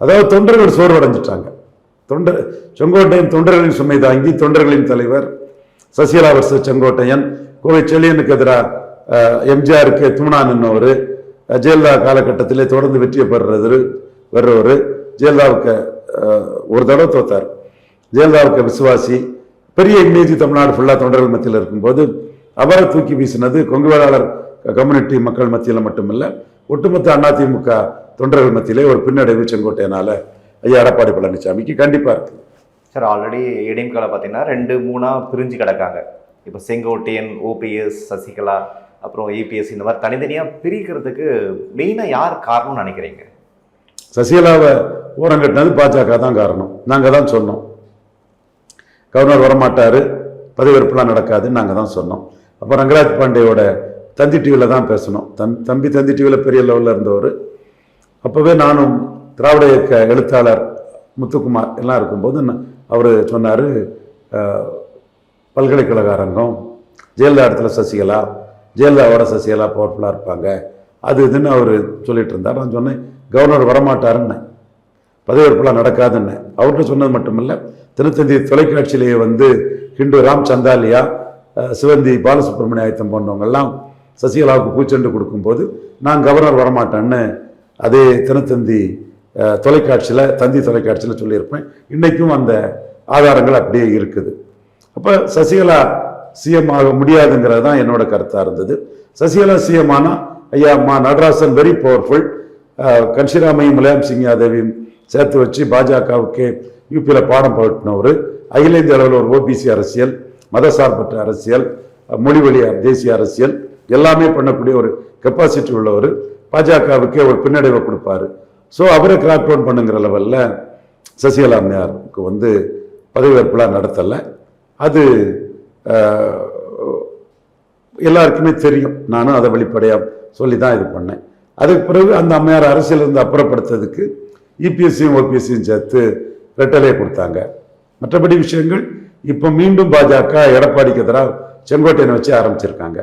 அதாவது தொண்டர்கள் சோர்வடைஞ்சிட்டாங்க. செங்கோட்டையன் தொண்டர்களின் சுமை தாங்கி தொண்டர்களின் தலைவர் சசிகலா வர்சஸ் செங்கோட்டையன், கோவை செழியனுக்கு எதிராக எம்ஜிஆருக்கு துணா நின்றவர், ஜெயலலிதா காலகட்டத்திலே தொடர்ந்து வெற்றியை வர்றவர், ஜெயலலிதாவுக்கு ஒரு தடவை தோத்தார், ஜெயலலிதாவுக்கு விசுவாசி, பெரிய இமேஜ் தமிழ்நாடு ஃபுல்லாக தொண்டர்கள் மத்தியில் இருக்கும்போது அவரை தூக்கி வீசினது கொங்கு வேளாளர் கம்யூனிட்டி மக்கள் மத்தியில் மட்டுமில்லை, ஒட்டுமொத்த அதிமுக தொண்டர்கள் மத்தியிலே ஒரு பின்னடைவு செங்கோட்டையனால ஐயா எடப்பாடி பழனிசாமிக்கு கண்டிப்பாக இருக்கு. சார், ஆல்ரெடி ஏடிஎம்கேல பார்த்தீங்கன்னா 2-3 பிரிஞ்சு கிடக்காங்க. இப்போ செங்கோட்டையன், ஓபிஎஸ், சசிகலா, அப்புறம் ஏபிஎஸ், இந்த மாதிரி தனித்தனியாக பிரிக்கிறதுக்கு மெயினாக யார் காரணம்னு நினைக்கிறீங்க? சசிகலாவை ஓரங்கட்டினது பாஜக தான் காரணம். நாங்கள் தான் சொன்னோம், கவர்னர் வரமாட்டார், பதவியேற்பெல்லாம் நடக்காதுன்னு நாங்கள் தான் சொன்னோம். அப்போ ரங்கராஜ் பாண்டேயோட தந்தி டிவியில் தான் பேசணும். தம்பி தந்தி டிவியில் பெரிய லெவலில் இருந்தவர். அப்போவே நானும் திராவிட இயக்க எழுத்தாளர் முத்துக்குமார் எல்லாம் இருக்கும்போது அவர் சொன்னார், பல்கலைக்கழக அரங்கம், ஜெயலலிதா இடத்துல சசிகலா, ஜெயலலிதாவோட சசிகலா பவர்ஃபுல்லாக இருப்பாங்க, அது இதுன்னு அவர் சொல்லிட்டு இருந்தார். நான் சொன்னேன், கவர்னர் வரமாட்டாருன்னு, பதவியேற்பெல்லாம் நடக்காதுன்னு. அவர்கிட்ட சொன்னது மட்டுமில்லை, தினத்தந்தி தொலைக்காட்சியிலேயே வந்து ஹிண்டு ராம் சந்தாலியா, சிவந்தி பாலசுப்ரமணிய ஆயத்தம் போன்றவங்கெல்லாம் சசிகலாவுக்கு பூச்செண்டு கொடுக்கும்போது நான் கவர்னர் வரமாட்டேன்னு அதே தினத்தந்தி தொலைக்காட்சியில், தந்தி தொலைக்காட்சியில் சொல்லியிருப்பேன். இன்றைக்கும் அந்த ஆதாரங்கள் அப்படியே இருக்குது. அப்போ சசிகலா சிஎம் ஆக முடியாதுங்கிறது தான் என்னோட கருத்தாக இருந்தது. சசிகலா சிஎம் ஆனால் ஐயா நடராசன் வெரி பவர்ஃபுல், கன்ஷிராமையும் முலாயம் சிங் யாதவையும் சேர்த்து வச்சு பாஜகவுக்கு யூபியில் பாடம் புகட்டினவர், அகில இந்திய அளவில் ஒரு ஓபிசி அரசியல், மதசார்பற்ற அரசியல், மொழிவழி தேசிய அரசியல் எல்லாமே பண்ணக்கூடிய ஒரு கெப்பாசிட்டி உள்ளவர், பாஜகவுக்கே ஒரு பின்னடைவை கொடுப்பாரு. ஸோ அவரை கிராக் டவுன் பண்ணுங்கிற லெவலில் சசிகலா அம்மையாருக்கு வந்து பதவியேற்பெல்லாம் நடத்தலை. அது எல்லாருக்குமே தெரியும். நானும் அதை வெளிப்படையாக சொல்லி தான் இது பண்ணேன். அதுக்கு பிறகு அந்த அம்மையார் அரசியலிருந்து அப்புறப்படுத்துறதுக்கு இபிஎஸ்சியும் ஓபிஎஸ்சியும் சேர்த்து ரெட்டலையை கொடுத்தாங்க. மற்றபடி விஷயங்கள் இப்போ மீண்டும் பாஜக எடப்பாடிக்கு எதிராக செங்கோட்டையனை வச்சு ஆரம்பிச்சிருக்காங்க.